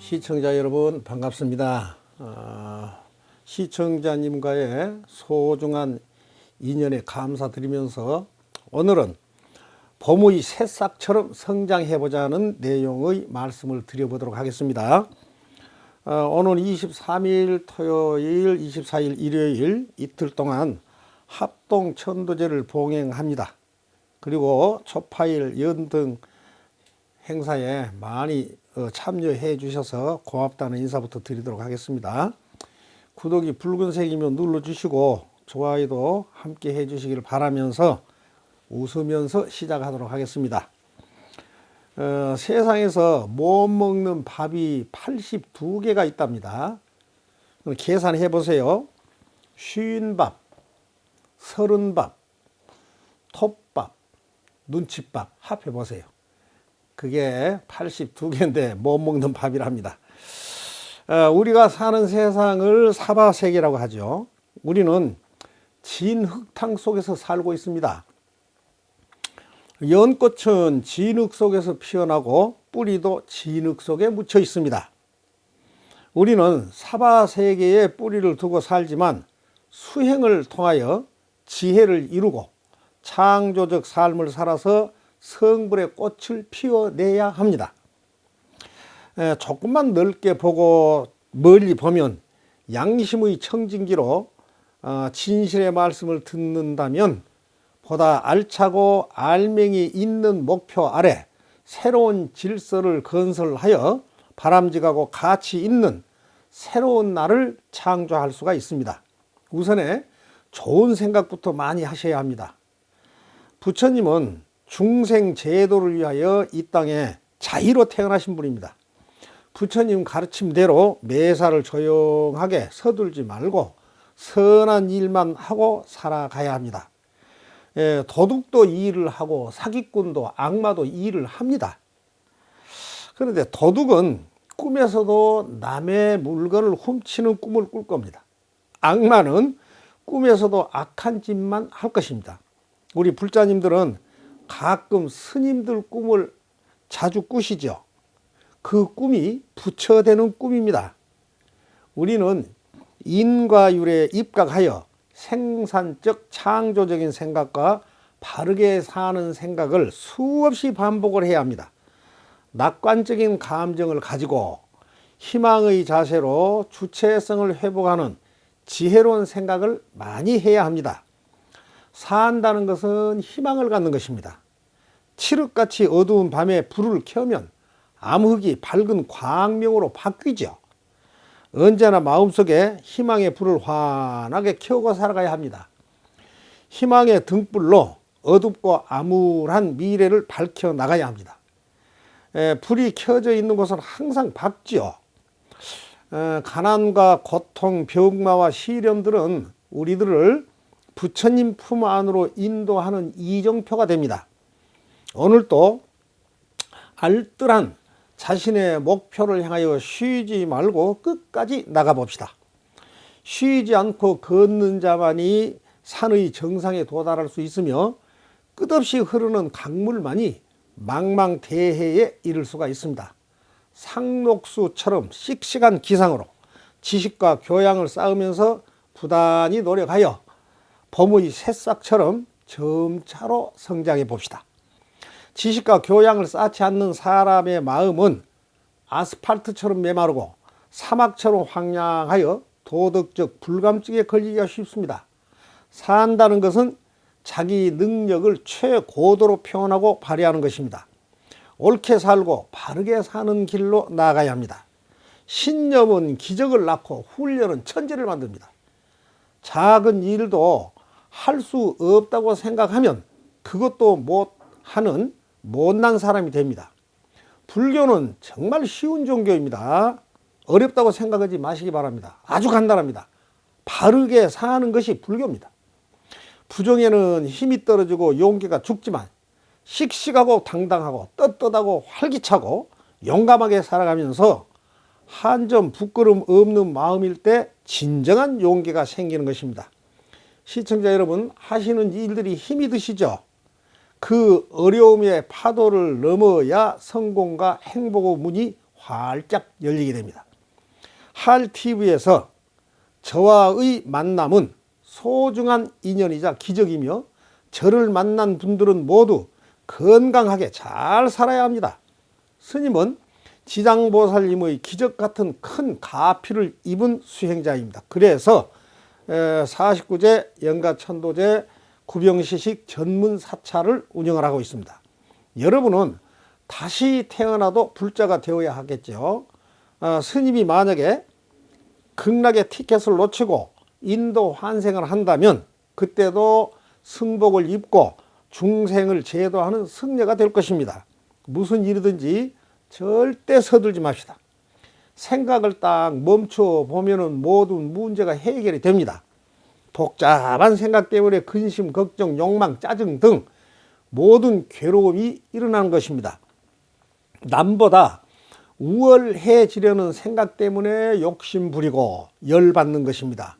시청자 여러분 반갑습니다. 시청자님과의 소중한 인연에 감사드리면서 오늘은 봄의 새싹처럼 성장해보자는 내용의 말씀을 드려보도록 하겠습니다. 오늘 23일 토요일, 24일 일요일 이틀 동안 합동 천도제를 봉행합니다. 그리고 초파일 연등 행사에 많이 참여해 주셔서 고맙다는 인사부터 드리도록 하겠습니다. 구독이 붉은색이면 눌러주시고 좋아요도 함께 해 주시기를 바라면서 웃으면서 시작하도록 하겠습니다. 세상에서 못 먹는 밥이 82개가 있답니다. 계산해 보세요. 50밥, 30밥, 톱밥, 눈칫밥 합해 보세요. 그게 82개인데 못 먹는 밥이랍니다. 우리가 사는 세상을 사바세계라고 하죠. 우리는 진흙탕 속에서 살고 있습니다. 연꽃은 진흙 속에서 피어나고 뿌리도 진흙 속에 묻혀 있습니다. 우리는 사바세계에 뿌리를 두고 살지만 수행을 통하여 지혜를 이루고 창조적 삶을 살아서 성불의 꽃을 피워내야 합니다. 조금만 넓게 보고 멀리 보면 양심의 청진기로 진실의 말씀을 듣는다면 보다 알차고 알맹이 있는 목표 아래 새로운 질서를 건설하여 바람직하고 가치 있는 새로운 날을 창조할 수가 있습니다. 우선에 좋은 생각부터 많이 하셔야 합니다. 부처님은 중생 제도를 위하여 이 땅에 자의로 태어나신 분입니다. 부처님 가르침대로 매사를 조용하게 서둘지 말고 선한 일만 하고 살아가야 합니다. 도둑도 일을 하고 사기꾼도 악마도 일을 합니다. 그런데 도둑은 꿈에서도 남의 물건을 훔치는 꿈을 꿀 겁니다. 악마는 꿈에서도 악한 짓만 할 것입니다. 우리 불자님들은 가끔 스님들 꿈을 자주 꾸시죠. 그 꿈이 부처되는 꿈입니다. 우리는 인과율에 입각하여 생산적 창조적인 생각과 바르게 사는 생각을 수없이 반복을 해야 합니다. 낙관적인 감정을 가지고 희망의 자세로 주체성을 회복하는 지혜로운 생각을 많이 해야 합니다. 산다는 것은 희망을 갖는 것입니다. 칠흑같이 어두운 밤에 불을 켜면 암흑이 밝은 광명으로 바뀌죠. 언제나 마음속에 희망의 불을 환하게 켜고 살아가야 합니다. 희망의 등불로 어둡고 암울한 미래를 밝혀 나가야 합니다. 불이 켜져 있는 곳은 항상 밝지요. 가난과 고통, 병마와 시련들은 우리들을 부처님 품 안으로 인도하는 이정표가 됩니다. 오늘도 알뜰한 자신의 목표를 향하여 쉬지 말고 끝까지 나가봅시다. 쉬지 않고 걷는 자만이 산의 정상에 도달할 수 있으며 끝없이 흐르는 강물만이 망망대해에 이를 수가 있습니다. 상록수처럼 씩씩한 기상으로 지식과 교양을 쌓으면서 부단히 노력하여 봄의 새싹처럼 점차로 성장해 봅시다. 지식과 교양을 쌓지 않는 사람의 마음은 아스팔트처럼 메마르고 사막처럼 황량하여 도덕적 불감증에 걸리기가 쉽습니다. 산다는 것은 자기 능력을 최고도로 표현하고 발휘하는 것입니다. 옳게 살고 바르게 사는 길로 나아가야 합니다. 신념은 기적을 낳고 훈련은 천재를 만듭니다. 작은 일도 할 수 없다고 생각하면 그것도 못하는 못난 사람이 됩니다. 불교는 정말 쉬운 종교입니다. 어렵다고 생각하지 마시기 바랍니다. 아주 간단합니다. 바르게 사는 것이 불교입니다. 부정에는 힘이 떨어지고 용기가 죽지만 씩씩하고 당당하고 떳떳하고 활기차고 용감하게 살아가면서 한 점 부끄럼 없는 마음일 때 진정한 용기가 생기는 것입니다. 시청자 여러분, 하시는 일들이 힘이 드시죠? 그 어려움의 파도를 넘어야 성공과 행복의 문이 활짝 열리게 됩니다. 할TV에서 저와의 만남은 소중한 인연이자 기적이며 저를 만난 분들은 모두 건강하게 잘 살아야 합니다. 스님은 지장보살님의 기적 같은 큰 가피를 입은 수행자입니다. 그래서 49제 영가천도제 구병시식 전문 사찰을 운영을 하고 있습니다. 여러분은 다시 태어나도 불자가 되어야 하겠죠. 스님이 만약에 극락의 티켓을 놓치고 인도 환생을 한다면 그때도 승복을 입고 중생을 제도하는 승려가 될 것입니다. 무슨 일이든지 절대 서둘지 맙시다. 생각을 딱 멈춰 보면은 모든 문제가 해결이 됩니다. 복잡한 생각 때문에 근심, 걱정, 욕망, 짜증 등 모든 괴로움이 일어나는 것입니다. 남보다 우월해지려는 생각 때문에 욕심 부리고 열받는 것입니다.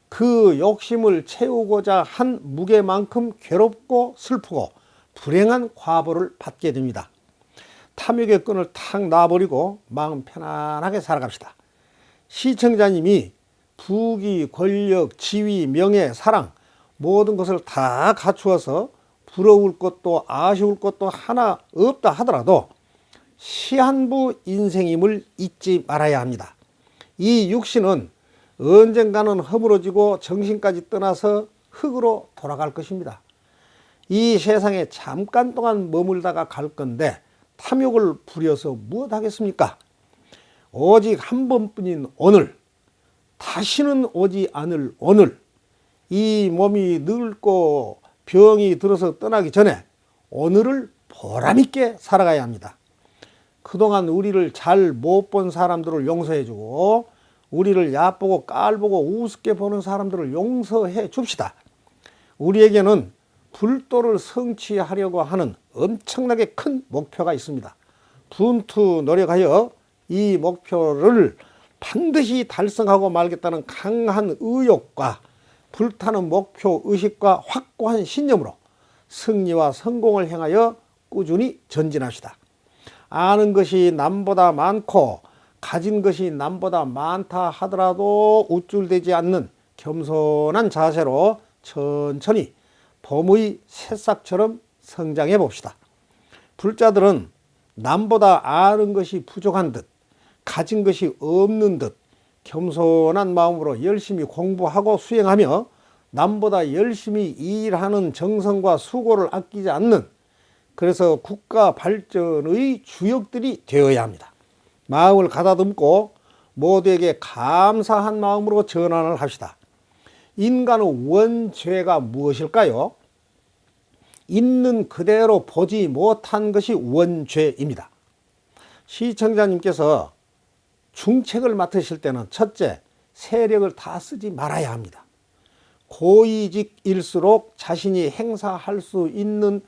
그 욕심을 채우고자 한 무게만큼 괴롭고 슬프고 불행한 과보를 받게 됩니다. 탐욕의 끈을 탁 놔버리고 마음 편안하게 살아갑시다. 시청자님이 부귀, 권력, 지위, 명예, 사랑 모든 것을 다 갖추어서 부러울 것도 아쉬울 것도 하나 없다 하더라도 시한부 인생임을 잊지 말아야 합니다. 이 육신은 언젠가는 허물어지고 정신까지 떠나서 흙으로 돌아갈 것입니다. 이 세상에 잠깐 동안 머물다가 갈 건데 탐욕을 부려서 무엇 하겠습니까? 오직 한 번뿐인 오늘, 다시는 오지 않을 오늘, 이 몸이 늙고 병이 들어서 떠나기 전에 오늘을 보람있게 살아가야 합니다. 그동안 우리를 잘 못 본 사람들을 용서해주고 우리를 얕보고 깔보고 우습게 보는 사람들을 용서해 줍시다. 우리에게는 불도를 성취하려고 하는 엄청나게 큰 목표가 있습니다. 분투 노력하여 이 목표를 반드시 달성하고 말겠다는 강한 의욕과 불타는 목표 의식과 확고한 신념으로 승리와 성공을 향하여 꾸준히 전진합시다. 아는 것이 남보다 많고 가진 것이 남보다 많다 하더라도 우쭐대지 않는 겸손한 자세로 천천히 봄의 새싹처럼 성장해 봅시다. 불자들은 남보다 아는 것이 부족한 듯 가진 것이 없는 듯 겸손한 마음으로 열심히 공부하고 수행하며 남보다 열심히 일하는 정성과 수고를 아끼지 않는, 그래서 국가 발전의 주역들이 되어야 합니다. 마음을 가다듬고 모두에게 감사한 마음으로 전환을 합시다. 인간의 원죄가 무엇일까요? 있는 그대로 보지 못한 것이 원죄입니다. 시청자님께서 중책을 맡으실 때는 첫째, 세력을 다 쓰지 말아야 합니다. 고위직일수록 자신이 행사할 수 있는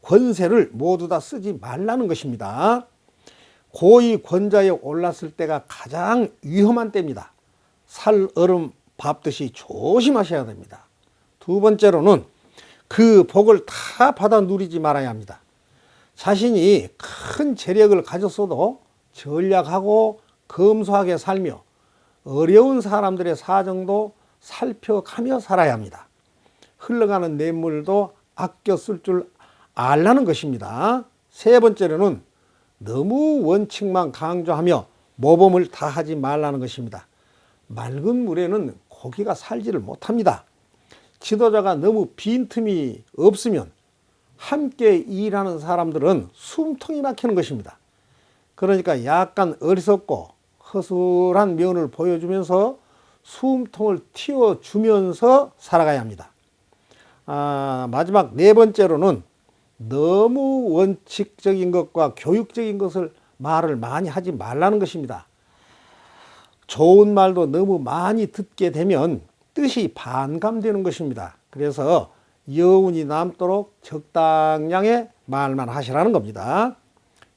권세를 모두 다 쓰지 말라는 것입니다. 고위 권좌에 올랐을 때가 가장 위험한 때입니다. 살얼음 밟듯이 조심하셔야 됩니다. 두 번째로는 그 복을 다 받아 누리지 말아야 합니다. 자신이 큰 재력을 가졌어도 전략하고 검소하게 살며 어려운 사람들의 사정도 살펴가며 살아야 합니다. 흘러가는 냇물도 아껴 쓸 줄 알라는 것입니다. 세 번째로는 너무 원칙만 강조하며 모범을 다하지 말라는 것입니다. 맑은 물에는 고기가 살지를 못합니다. 지도자가 너무 빈틈이 없으면 함께 일하는 사람들은 숨통이 막히는 것입니다. 그러니까 약간 어리석고 허술한 면을 보여주면서 숨통을 틔워주면서 살아가야 합니다. 마지막 네 번째로는 너무 원칙적인 것과 교육적인 것을 말을 많이 하지 말라는 것입니다. 좋은 말도 너무 많이 듣게 되면 뜻이 반감되는 것입니다. 그래서 여운이 남도록 적당량의 말만 하시라는 겁니다.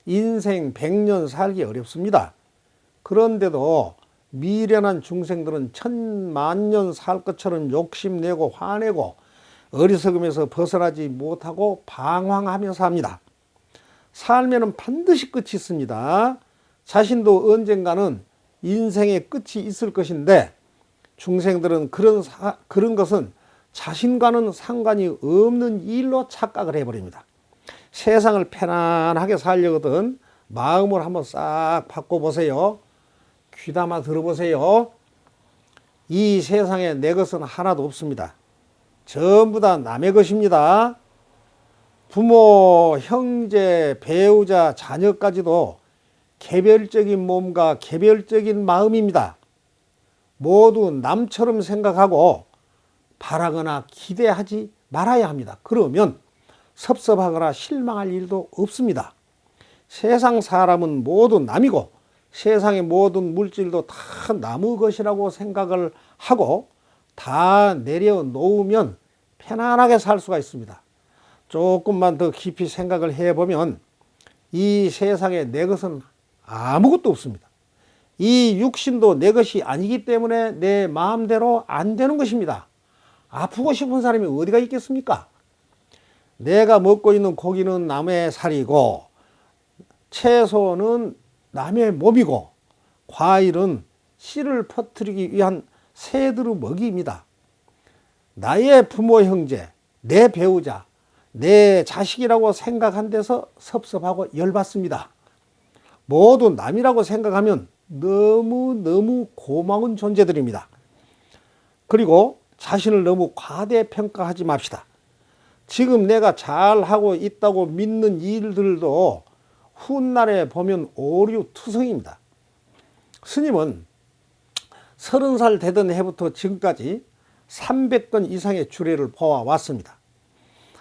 인생 100년 살기 어렵습니다. 그런데도 미련한 중생들은 1000만년 살 것처럼 욕심내고 화내고 어리석음에서 벗어나지 못하고 방황하며 삽니다. 삶에는 반드시 끝이 있습니다. 자신도 언젠가는 인생의 끝이 있을 것인데 중생들은 그런 것은 자신과는 상관이 없는 일로 착각을 해버립니다. 세상을 편안하게 살려거든 마음을 한번 싹 바꿔보세요. 귀담아 들어보세요. 이 세상에 내 것은 하나도 없습니다. 전부 다 남의 것입니다. 부모, 형제, 배우자, 자녀까지도 개별적인 몸과 개별적인 마음입니다. 모두 남처럼 생각하고 바라거나 기대하지 말아야 합니다. 그러면 섭섭하거나 실망할 일도 없습니다. 세상 사람은 모두 남이고 세상의 모든 물질도 다 남의 것이라고 생각을 하고 다 내려놓으면 편안하게 살 수가 있습니다. 조금만 더 깊이 생각을 해보면 이 세상에 내 것은 아무것도 없습니다. 이 육신도 내 것이 아니기 때문에 내 마음대로 안 되는 것입니다. 아프고 싶은 사람이 어디가 있겠습니까? 내가 먹고 있는 고기는 남의 살이고 채소는 남의 몸이고 과일은 씨를 퍼뜨리기 위한 새들의 먹이입니다. 나의 부모 형제, 내 배우자, 내 자식이라고 생각한 데서 섭섭하고 열받습니다. 모두 남이라고 생각하면 너무너무 고마운 존재들입니다. 그리고 자신을 너무 과대평가하지 맙시다. 지금 내가 잘하고 있다고 믿는 일들도 훗날에 보면 오류투성입니다. 스님은 30살 되던 해부터 지금까지 300건 이상의 주례를 보아왔습니다.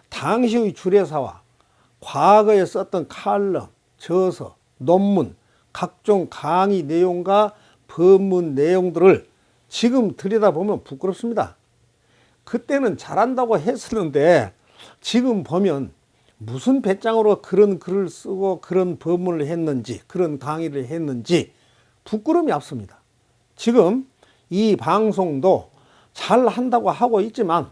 당시의 주례사와 과거에 썼던 칼럼, 저서, 논문, 각종 강의 내용과 법문 내용들을 지금 들여다보면 부끄럽습니다. 그때는 잘한다고 했었는데 지금 보면 무슨 배짱으로 그런 글을 쓰고 그런 법문을 했는지 그런 강의를 했는지 부끄러움이 앞섭니다. 지금 이 방송도 잘한다고 하고 있지만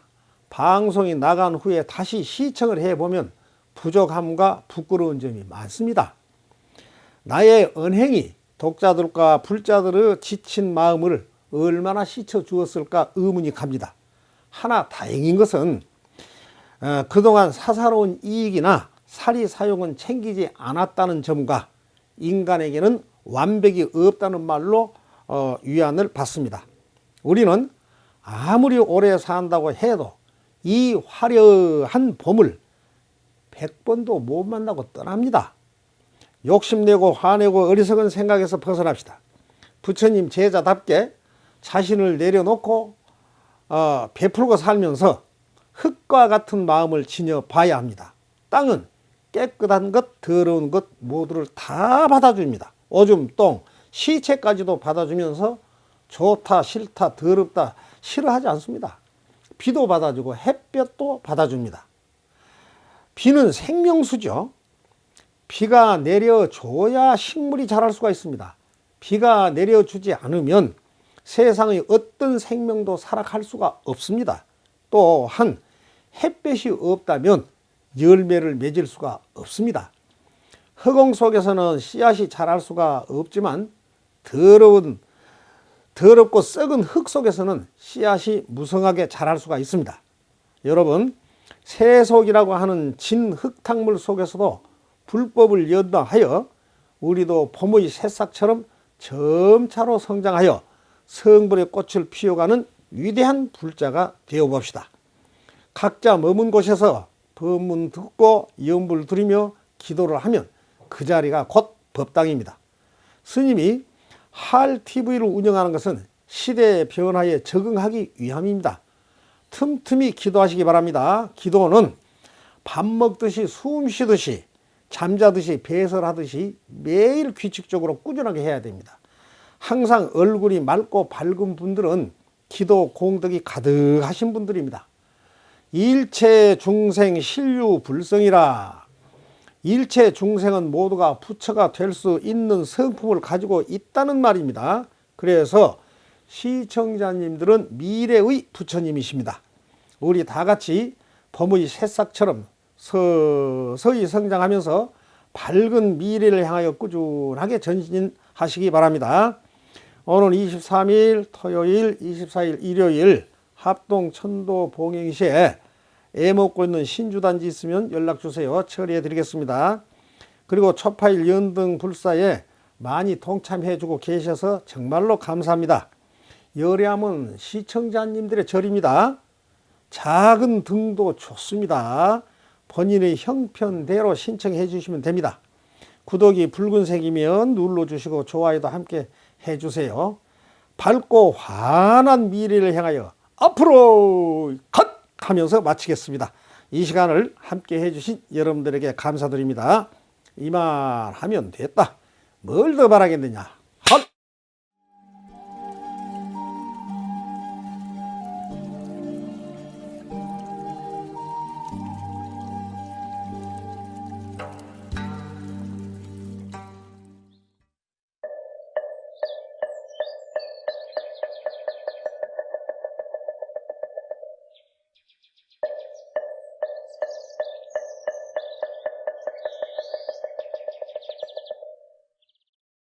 방송이 나간 후에 다시 시청을 해보면 부족함과 부끄러운 점이 많습니다. 나의 언행이 독자들과 불자들의 지친 마음을 얼마나 씻어주었을까 의문이 갑니다. 하나 다행인 것은 그동안 사사로운 이익이나 사리 사욕은 챙기지 않았다는 점과 인간에게는 완벽이 없다는 말로 위안을 받습니다. 우리는 아무리 오래 산다고 해도 이 화려한 봄을 100번도 못 만나고 떠납니다. 욕심내고 화내고 어리석은 생각에서 벗어납시다. 부처님 제자답게 자신을 내려놓고 베풀고 살면서 흙과 같은 마음을 지녀봐야 합니다. 땅은 깨끗한 것, 더러운 것 모두를 다 받아줍니다. 오줌, 똥, 시체까지도 받아주면서 좋다, 싫다, 더럽다 싫어하지 않습니다. 비도 받아주고 햇볕도 받아줍니다. 비는 생명수죠. 비가 내려줘야 식물이 자랄 수가 있습니다. 비가 내려주지 않으면 세상의 어떤 생명도 살아갈 수가 없습니다. 또한 햇볕이 없다면 열매를 맺을 수가 없습니다. 허공 속에서는 씨앗이 자랄 수가 없지만 더럽고 썩은 흙 속에서는 씨앗이 무성하게 자랄 수가 있습니다. 여러분, 세속이라고 하는 진 흙탕물 속에서도 불법을 연마하여 우리도 봄의 새싹처럼 점차로 성장하여 성불의 꽃을 피워가는 위대한 불자가 되어봅시다. 각자 머문 곳에서 법문 듣고 염불 드리며 기도를 하면 그 자리가 곧 법당입니다. 스님이 할TV를 운영하는 것은 시대의 변화에 적응하기 위함입니다. 틈틈이 기도하시기 바랍니다. 기도는 밥 먹듯이 숨 쉬듯이 잠자듯이 배설하듯이 매일 규칙적으로 꾸준하게 해야 됩니다. 항상 얼굴이 맑고 밝은 분들은 기도 공덕이 가득하신 분들입니다. 일체 중생 신류 불성이라. 일체 중생은 모두가 부처가 될 수 있는 성품을 가지고 있다는 말입니다. 그래서 시청자님들은 미래의 부처님이십니다. 우리 다 같이 봄의 새싹처럼 서서히 성장하면서 밝은 미래를 향하여 꾸준하게 전진하시기 하시기 바랍니다. 오늘 23일 토요일, 24일 일요일 합동 천도 봉행시에 애 먹고 있는 신주단지 있으면 연락주세요. 처리해 드리겠습니다. 그리고 초파일 연등 불사에 많이 동참해주고 계셔서 정말로 감사합니다. 열애함은 시청자님들의 절입니다. 작은 등도 좋습니다. 본인의 형편대로 신청해 주시면 됩니다. 구독이 붉은색이면 눌러주시고 좋아요도 함께 해주세요. 밝고 환한 미래를 향하여 앞으로 컷! 하면서 마치겠습니다. 이 시간을 함께 해주신 여러분들에게 감사드립니다. 이만 하면 됐다. 뭘 더 바라겠느냐.